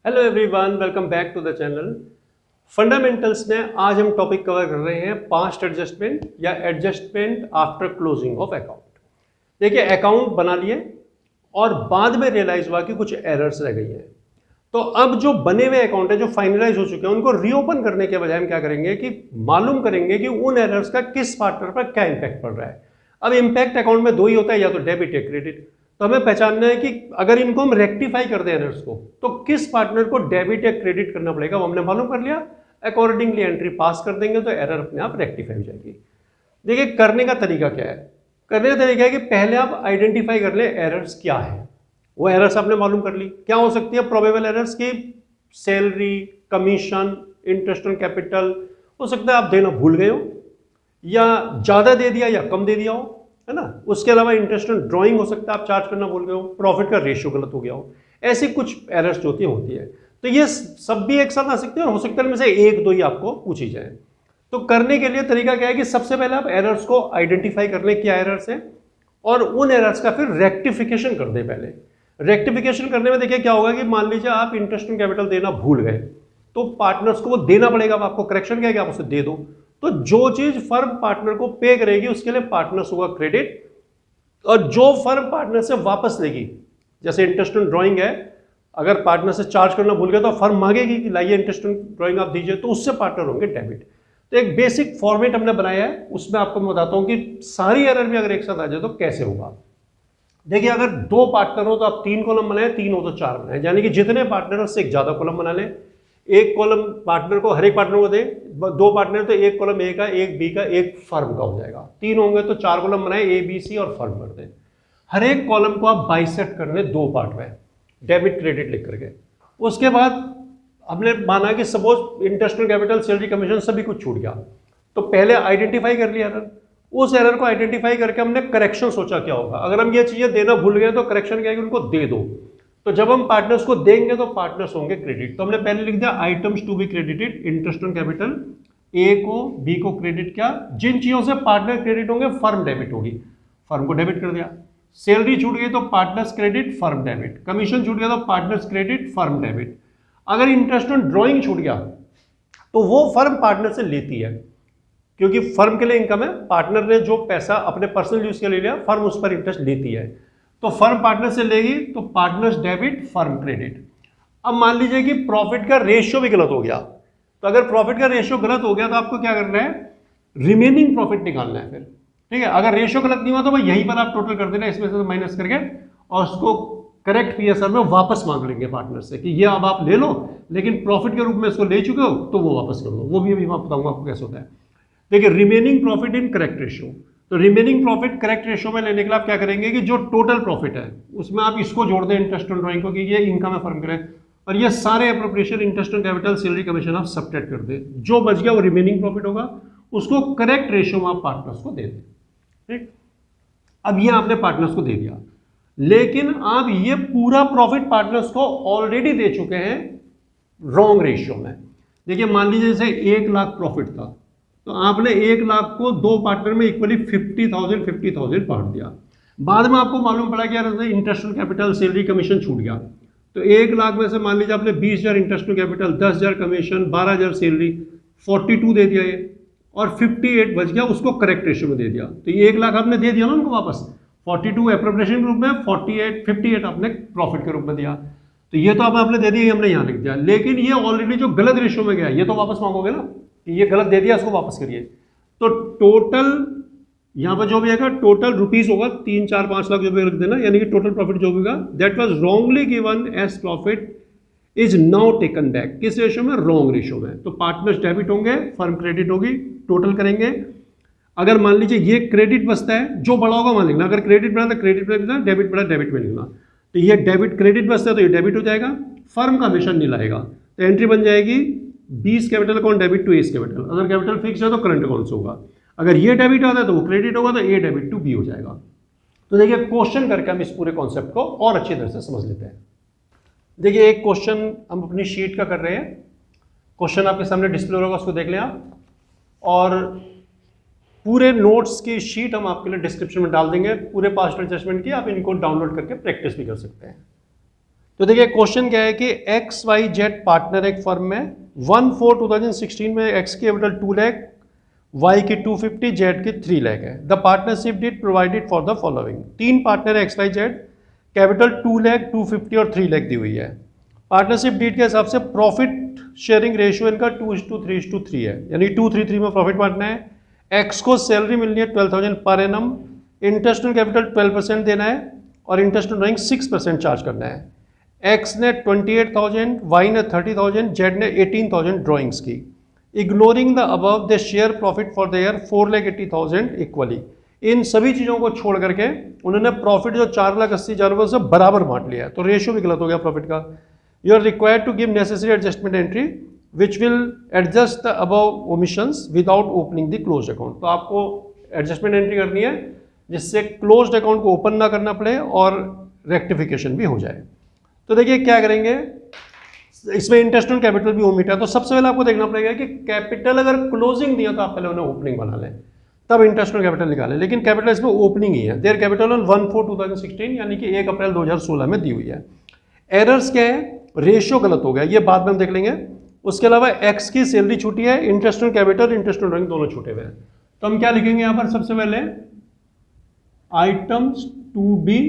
Hello everyone, welcome back to the channel. Fundamentals में आज हम टॉपिक कवर कर रहे हैं पास्ट एडजस्टमेंट या adjustment after closing of account. देखिए, अकाउंट बना लिए और बाद में रियलाइज हुआ कि कुछ एरर्स रह गई हैं, तो अब जो बने हुए अकाउंट है, जो फाइनलाइज हो चुके हैं, उनको रीओपन करने के बजाय हम क्या करेंगे कि मालूम करेंगे कि उन एरर्स का किस पार्टनर पर क्या इंपैक्ट पड़ रहा है। अब इंपैक्ट अकाउंट में दो ही होता है, या तो डेबिट या क्रेडिट। तो हमें पहचानना है कि अगर इनको हम रेक्टिफाई कर दें एरर्स को, तो किस पार्टनर को डेबिट या क्रेडिट करना पड़ेगा, वो हमने मालूम कर लिया। अकॉर्डिंगली एंट्री पास कर देंगे तो एरर अपने आप रेक्टिफाई हो जाएगी। देखिए, करने का तरीका क्या है। करने का तरीका है कि पहले आप आइडेंटिफाई कर ले एरर्स क्या है। वो एरर्स आपने मालूम कर ली, क्या हो सकती है प्रोबेबल एरर्स की। Salary, commission, interest on capital. हो सकता है आप देना भूल गए हो, या ज्यादा दे दिया या कम दे दिया हो, है ना। उसके अलावा इंटरेस्ट ऑन ड्राइंग हो सकता है आप चार्ज करना भूल गए हो, प्रॉफिट का रेशियो गलत हो गया हो। ऐसी कुछ एरर्स जो होती है। तो ये सब भी एक साथ आ सकते हैं और हो सकता है इनमें से एक दो ही आपको पूछी जाए। तो करने के लिए तरीका क्या है कि सबसे पहले आप एरर्स को आइडेंटिफाई कर लें क्या एरर्स हैं, और उन एरर्स का फिर रेक्टिफिकेशन कर दें। पहले रेक्टिफिकेशन करने में देखिए क्या होगा कि मान लीजिए आप इंटरेस्ट ऑन कैपिटल देना भूल गए, तो पार्टनर्स को वो देना पड़ेगा। अब आपको करेक्शन क्या है कि आप उसे दे दो। तो जो चीज फर्म पार्टनर को पे करेगी उसके लिए पार्टनर्स होगा क्रेडिट, और जो फर्म पार्टनर से वापस लेगी, जैसे इंटरेस्ट ऑन ड्राइंग है, अगर पार्टनर से चार्ज करना भूल गया तो फर्म मांगेगी कि लाइए इंटरेस्ट ऑन ड्राइंग आप दीजिए, तो उससे पार्टनर होंगे डेबिट। तो एक बेसिक फॉर्मेट हमने बनाया है, उसमें आपको मैं बताता हूं कि सारी एरर भी अगर एक साथ आ जाए तो कैसे होगा। देखिए, अगर दो पार्टनर हो तो आप 3 कॉलम बनाए, 3 हो तो 4 बनाए, यानी कि जितने पार्टनर उससे एक ज्यादा कॉलम बना लें। एक कॉलम पार्टनर को, हर एक पार्टनर को दे। दो पार्टनर तो एक कॉलम ए का, एक बी का, एक फर्म का हो जाएगा। 3 होंगे तो 4 कॉलम बनाए, ए बी सी और फर्म कर दें। हर एक कॉलम को आप बाइसेक्ट करने दो पार्ट में, डेबिट क्रेडिट लिख करके। उसके बाद हमने माना कि suppose interest on capital, salary, commission सभी कुछ छूट गया, तो पहले आइडेंटिफाई कर लिया एरर। उस एरर को आइडेंटिफाई करके हमने करेक्शन सोचा क्या होगा। अगर हम ये चीजें देना भूल गए तो करेक्शन क्या है कि उनको दे दो। तो जब हम पार्टनर्स को देंगे तो पार्टनर्स होंगे क्रेडिट। तो हमने पहले लिख दिया items to be credited, interest on capital, A को बी को क्रेडिट किया। जिन चीजों से पार्टनर क्रेडिट होंगे फर्म डेबिट होगी, फर्म को डेबिट कर दिया। सैलरी छूट गई तो partners credit, firm debit. Commission छूट गया तो पार्टनर्स क्रेडिट, फर्म डेबिट। अगर इंटरेस्ट ऑन ड्राइंग छूट गया तो वो फर्म पार्टनर से लेती है, क्योंकि फर्म के लिए इनकम है। पार्टनर ने जो पैसा अपने पर्सनल यूज के लिए लिया, फर्म उस पर इंटरेस्ट लेती है, तो फर्म पार्टनर से लेगी तो पार्टनर्स डेबिट, फर्म क्रेडिट। अब मान लीजिए कि प्रॉफिट का रेशियो भी गलत हो गया, तो अगर प्रॉफिट का रेशियो गलत हो गया तो आपको क्या करना है, रिमेनिंग प्रॉफिट निकालना है फिर। ठीक है, अगर रेशियो गलत नहीं हुआ तो भाई यहीं पर आप टोटल कर देना, इसमें से माइनस करके, और उसको करेक्ट पीएसआर में वापस मांग लेंगे पार्टनर से कि ये अब आप ले लो, लेकिन प्रॉफिट के रूप में इसको ले चुके हो तो वो वापस कर दो। वो भी अभी मैं बताऊंगा आपको कैसे होता है। देखिए, remaining profit in correct ratio. तो रिमेनिंग प्रॉफिट करेक्ट रेशियो में लेने के लिए आप क्या करेंगे कि जो टोटल प्रॉफिट है उसमें आप इसको जोड़ दें, इंटरेस्ट ऑन ड्राइंग को, कि ये इनकम है फर्म करें, और ये सारे appropriation, interest on capital, salary, commission आप सबट्रैक्ट कर दें। जो बच गया वो रिमेनिंग प्रॉफिट होगा, उसको करेक्ट रेशियो में आप पार्टनर्स को दे दें। ठीक, अब ये आपने पार्टनर्स को दे दिया, लेकिन आप ये पूरा प्रॉफिट पार्टनर्स को ऑलरेडी दे चुके हैं रॉन्ग रेशियो में। देखिए, मान लीजिए जैसे 1 लाख प्रॉफिट था, तो आपने 1 लाख को दो पार्टनर में इक्वली 50,000 बांट दिया। बाद में आपको मालूम पड़ा कि यार interest on capital, salary, commission छूट गया, तो 1 लाख में से मान लीजिए आपने 20,000 interest on capital, 10,000 commission, 12,000 salary, 42 दे दिया ये, और 58 बच गया, उसको करेक्ट रेशियो में दे दिया। तो ये 1 लाख आपने दे दिया ना उनको वापस, 42 एप्रोप्रिएशन के रूप में, 58 आपने प्रॉफिट के रूप में दिया। तो ये तो आपने दे दिया, हमने यहाँ लिख दिया, लेकिन ये ऑलरेडी जो गलत रेशियो में गया ये तो वापस मांगोगे ना कि ये गलत दे दिया, इसको वापस करिए। तो टोटल यहां पर जो भी आएगा टोटल रुपीस होगा, 3, 4, 5 लाख जो भी रख देना, यानी कि टोटल प्रॉफिट जो भी होगा, that was wrongly given as profit is now taken back. किस रेशियो में, रॉन्ग रेशियो में। तो पार्टनर्स डेबिट होंगे, फर्म क्रेडिट होगी, टोटल करेंगे। अगर मान लीजिए ये क्रेडिट बचता है, जो बड़ा होगा मान लिखना, अगर क्रेडिट बना तो क्रेडिट में लिखना, डेबिट बड़ा डेबिट में लिखना। तो ये डेबिट क्रेडिट बचता है तो ये डेबिट हो जाएगा, फर्म का हमेशा नील आएगा। तो एंट्री बन जाएगी 20 capital account debit to S capital. अगर कैपिटल फिक्स है तो करंट अकाउंट से होगा, अगर ये डेबिट होता है तो वो क्रेडिट होगा, तो ए डेबिट टू बी हो जाएगा। तो देखिए, क्वेश्चन करके हम इस पूरे कॉन्सेप्ट को और अच्छी तरह से समझ लेते हैं। देखिए, एक क्वेश्चन हम अपनी शीट का कर रहे हैं। क्वेश्चन आपके सामने डिस्प्ले होगा, उसको देख लें आप, और पूरे नोट्स की शीट हम आपके लिए डिस्क्रिप्शन में डाल देंगे, पूरे पास्ट एडजस्टमेंट की। आप इनको डाउनलोड करके प्रैक्टिस भी कर सकते हैं। तो देखिए क्वेश्चन क्या है कि एक्स वाई जेड पार्टनर एक फर्म में 1/4/2016 में एक्स की कैपिटल 2 लाख, वाई की 250, जेड की 3 लाख है। The partnership deed provided for the following. तीन partner X Y Z, capital 2 lakh, 250 और 3 लाख दी हुई है। पार्टनरशिप डीड के हिसाब से प्रॉफिट शेयरिंग रेशियो इनका 2:3:3 है, यानी 2:3:3 में प्रॉफिट बांटना है। एक्स को सैलरी मिलनी है 12,000 per annum, interest on capital 12% देना है और इंटरेस्ट ऑन ड्राइंग 6% चार्ज करना है। एक्स ने 28,000, वाई ने 30,000, जेड ने 18,000 ड्राइंग्स की। Ignoring the above they share profit for the year 4,80,000 equally. इन सभी चीज़ों को छोड़ करके उन्होंने प्रॉफिट जो 4,80,000 रुपये से बराबर बांट लिया है, तो रेशियो भी गलत हो गया प्रॉफिट का। You are required to give necessary adjustment entry which will adjust the above omissions without opening the closed account. तो आपको एडजस्टमेंट एंट्री करनी है जिससे क्लोज्ड अकाउंट को ओपन ना करना पड़े और रेक्टिफिकेशन भी हो जाए। तो देखिए क्या करेंगे, इसमें इंटरेस्ट ऑन कैपिटल भी ओमिट है, तो सबसे पहले आपको देखना पड़ेगा कि कैपिटल अगर क्लोजिंग दिया तो आप पहले उन्हें ओपनिंग बना लें, तब इंटरेस्ट ऑन कैपिटल निकालें। लेकिन कैपिटल इसमें ओपनिंग ही है। देयर कैपिटल ऑन 1/4/2016 यानी कि 1 अप्रैल 2016 में दी हुई है। एरर्स क्या है, रेशियो गलत हो गया, ये बाद में हम देख लेंगे। उसके अलावा एक्स की सैलरी छूटी है, interest on capital, interest on drawing दोनों छूटे हुए हैं। तो हम क्या लिखेंगे यहाँ पर, सबसे पहले आइटम्स टू बी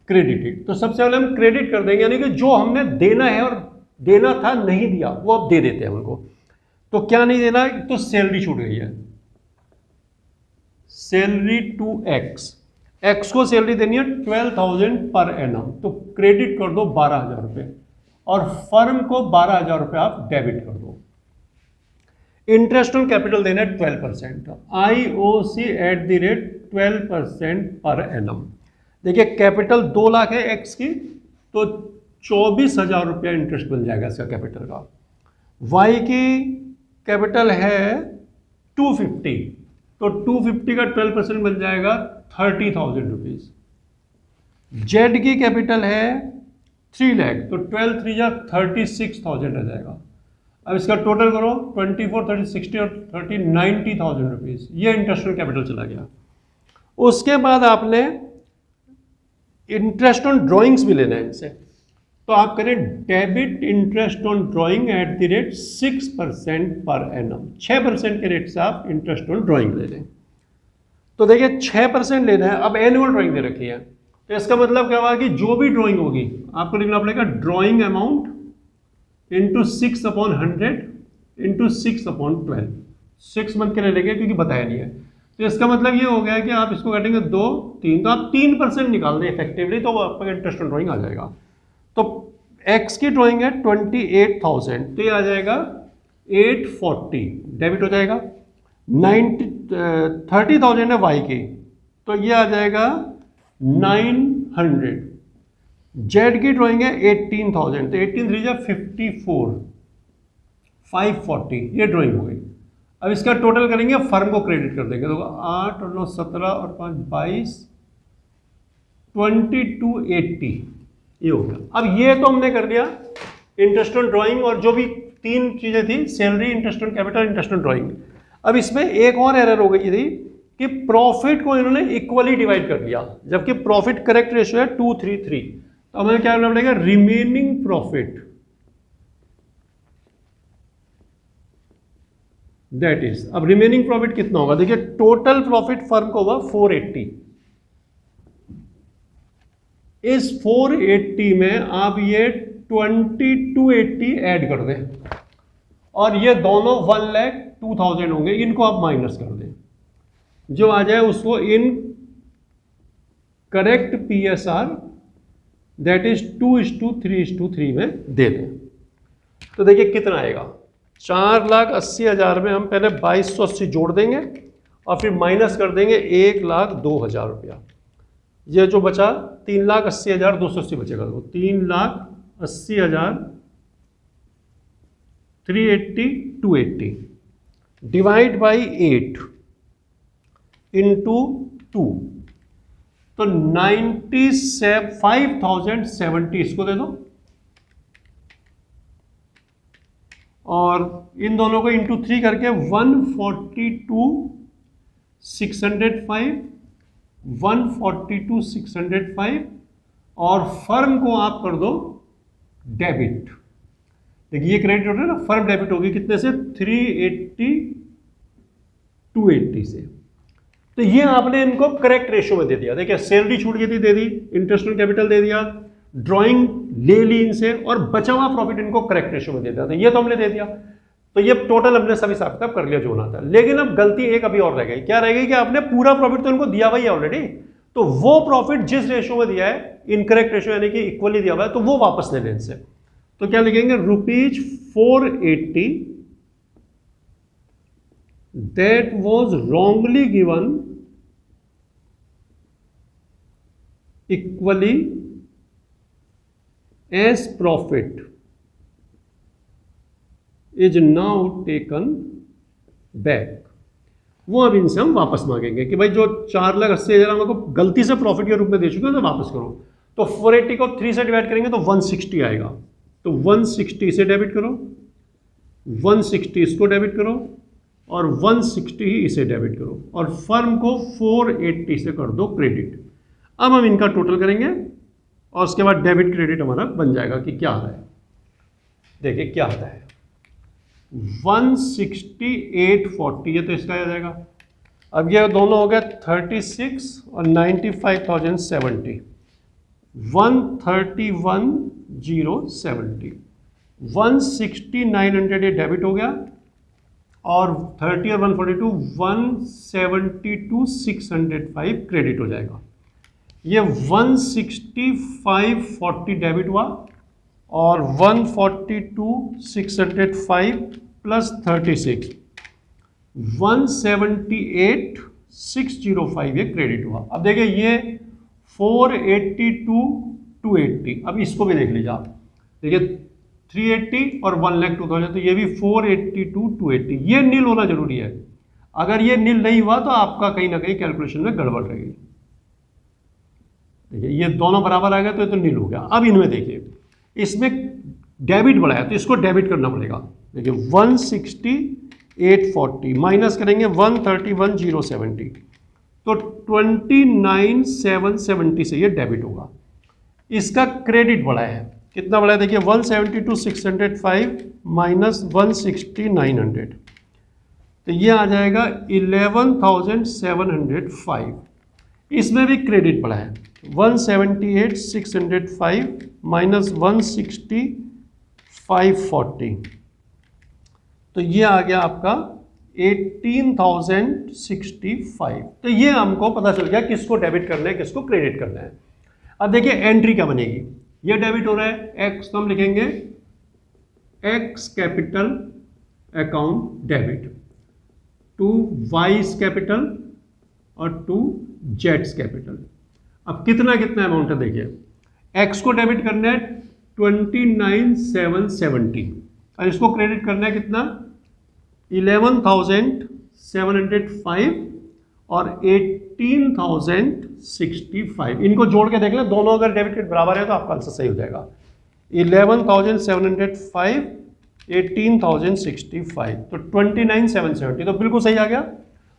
क्रेडिटेड। तो सबसे पहले हम क्रेडिट कर देंगे, यानी कि जो हमने देना है और देना था नहीं दिया वो अब दे देते हैं उनको। तो क्या नहीं देना, तो सैलरी छूट गई है, सैलरी टू एक्स। एक्स को सैलरी देनी है 12,000 पर एनम, तो क्रेडिट कर दो 12,000 रुपये और फर्म को 12,000 रुपये आप डेबिट कर दो। इंटरेस्ट ऑन कैपिटल देना है 12%, IOC at the rate 12% per annum. देखिए कैपिटल 2 लाख है एक्स की, तो 24,000 रुपया इंटरेस्ट मिल जाएगा इसका कैपिटल का। वाई की कैपिटल है 250, तो 250 का 12% मिल जाएगा 30,000 रुपीज। जेड की कैपिटल है 3 लाख, तो 12 या 36,000 रह जाएगा। अब इसका टोटल करो, 24, 30, 60 और 30, 90,000 रुपीज। ये इंटरेस्ट ऑन कैपिटल चला गया। उसके बाद आपने इंटरेस्ट ऑन ड्रॉइंग्स भी लेना है इनसे, तो आप करें debit interest on drawing at the rate 6% per annum. 6% के रेट से आप इंटरेस्ट ऑन ड्रॉइंग ले लें। तो देखिए 6% लेना है। अब एनुअल ड्राइंग दे रखी है, तो इसका मतलब क्या हुआ कि जो भी ड्राइंग होगी आपको लिखना पड़ेगा drawing amount into 6/100 into 6/12। 6 month के ले लेंगे क्योंकि बताया नहीं है। तो इसका मतलब ये हो गया कि आप इसको काटेंगे 2, 3, तो आप 3% निकाल दें इफेक्टिवली, तो आपका इंटरेस्ट ऑन ड्राइंग आ जाएगा। तो एक्स की ड्राइंग है 28,000, तो ये आ जाएगा 840 डेबिट हो जाएगा। 30,000 है वाई की, तो ये आ जाएगा 900। जेड की ड्राइंग है 18,000, तो 18 3 54, 540 ये ड्राइंग हो गई। अब इसका टोटल करेंगे, फर्म को क्रेडिट कर देंगे, तो 8 और 9 17 और 5 22, 2280 ये हो गया। अब ये तो हमने कर दिया इंटरेस्ट ऑन ड्राइंग और जो भी 3 चीजें थी, salary, interest on capital, interest on drawing. अब इसमें एक और एरर हो गई थी कि प्रॉफिट को इन्होंने इक्वली डिवाइड कर दिया, जबकि प्रॉफिट करेक्ट रेशियो है 2:3:3। तो हमें क्या करना पड़ेगा, रिमेनिंग प्रॉफिट दैट इज। अब रिमेनिंग प्रॉफिट कितना होगा, देखिए टोटल प्रॉफिट फर्म को हुआ 480। इस 480 में आप ये 2280 ऐड कर दें और ये दोनों 1,02,000 होंगे, इनको आप माइनस कर दें, जो आ जाए उसको in correct PSR that is 2:3:3 में दे दें। तो देखिए कितना आएगा, 4,80,000 में हम पहले 2,280 जोड़ देंगे और फिर माइनस कर देंगे 1,02,000 रुपया। ये जो बचा 3,80,280 बचेगा, तो 3,80,000 380 280 डिवाइड बाई 8 इंटू 2, तो 5,070 इसको दे दो और इन दोनों को इंटू 3 करके 142,605 142,605 और फर्म को आप कर दो डेबिट। देखिए ये क्रेडिट हो रहा है ना, फर्म डेबिट होगी कितने से, 380 280 से। तो ये आपने इनको करेक्ट रेशियो में दे दिया। देखिए सैलरी छूट गई थी, दे दी, इंटरेस्ट ऑन कैपिटल दे दिया, ड्राइंग ले ली इनसे, और बचा हुआ प्रॉफिट इनको करेक्ट रेशियो में दे दिया। तो ये तो हमने दे दिया, तो ये टोटल हमने सभी हिसाब किताब कर लिया जो होना था। लेकिन अब गलती एक अभी और रह गई, क्या रह गई कि आपने पूरा प्रॉफिट तो इनको दिया हुआ है ऑलरेडी, तो वो प्रॉफिट जिस रेशियो में दिया है, इनकरेक्ट रेशियो यानी कि इक्वली दिया हुआ है, तो वो वापस ले लें इनसे। तो क्या लिखेंगे, ₹480 that was wrongly given equally as profit is now taken back। वो अब इनसे हम वापस मांगेंगे कि भाई जो 4,80,000 हमको गलती से प्रॉफिट के रूप में दे चुके हो तो वापस करो। तो 480 को 3 से डिवाइड करेंगे तो 160 आएगा, तो 160 से डेबिट करो, 160 इसको डेबिट करो और 160 ही इसे डेबिट करो, और फर्म को 480 से कर दो क्रेडिट। अब हम इनका टोटल करेंगे और उसके बाद डेबिट क्रेडिट हमारा बन जाएगा कि क्या आता है। देखिए क्या आता है, 16840, ये तो इसका आ जाएगा। अब ये दोनों हो गए 36 और 95,070, 131,070, 160,900 ये डेबिट हो गया, और 30 और 142 172,605 क्रेडिट हो जाएगा। ये 165,40 डेबिट हुआ, और 142,605 प्लस 36 178,605 ये क्रेडिट हुआ। अब देखिए ये 482,280, अब इसको भी देख लीजिए आप। देखिए 380 और 1,02,000, तो ये भी 482,280, ये नील होना जरूरी है। अगर ये नील नहीं हुआ तो आपका कहीं ना कहीं कैलकुलेशन में गड़बड़ रहेगी। देखिए ये दोनों बराबर आ गए तो ये तो नील हो गया। अब इनमें देखिए इसमें डेबिट बढ़ा है तो इसको डेबिट करना पड़ेगा। देखिए 16840 माइनस करेंगे 131,070, तो 29,770 से ये डेबिट होगा। इसका क्रेडिट बढ़ा है, कितना बढ़ा है देखिए 172,605 माइनस 160,900, तो ये आ जाएगा 11,705। इसमें भी क्रेडिट बढ़ा है, 178,605 माइनस 160,540, तो ये आ गया आपका 18,065। तो ये हमको पता चल गया किसको डेबिट करना है किसको क्रेडिट करना है। अब देखिए एंट्री क्या बनेगी, ये डेबिट हो रहा है एक्स, तो हम लिखेंगे X capital account debit to Y's capital और टू जेड्स कैपिटल। अब कितना कितना अमाउंट है देखिए, एक्स को डेबिट करना है 29,770 और इसको क्रेडिट करना है कितना 11,705 और 18,065। इनको जोड़ के देख लें, दोनों अगर डेबिट क्रेडिट बराबर है तो आपका आंसर सही हो जाएगा। 11,705 18,065, तो 29,770 तो बिल्कुल सही आ गया।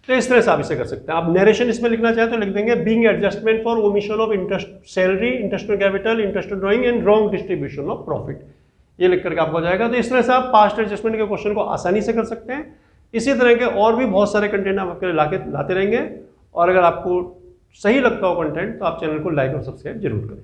तो इस तरह से आप इसे कर सकते हैं। आप नरेशन इसमें लिखना चाहें तो लिख देंगे being adjustment for omission of interest salary, interest on capital, interest on drawing and wrong distribution of profit, ये लिख करके आपको हो जाएगा। तो इस तरह से आप पास्ट एडजस्टमेंट के क्वेश्चन को आसानी से कर सकते हैं। इसी तरह के और भी बहुत सारे कंटेंट हम आपके लिए लाते रहेंगे, और अगर आपको सही लगता हो कंटेंट तो आप चैनल को लाइक और सब्सक्राइब जरूर करें।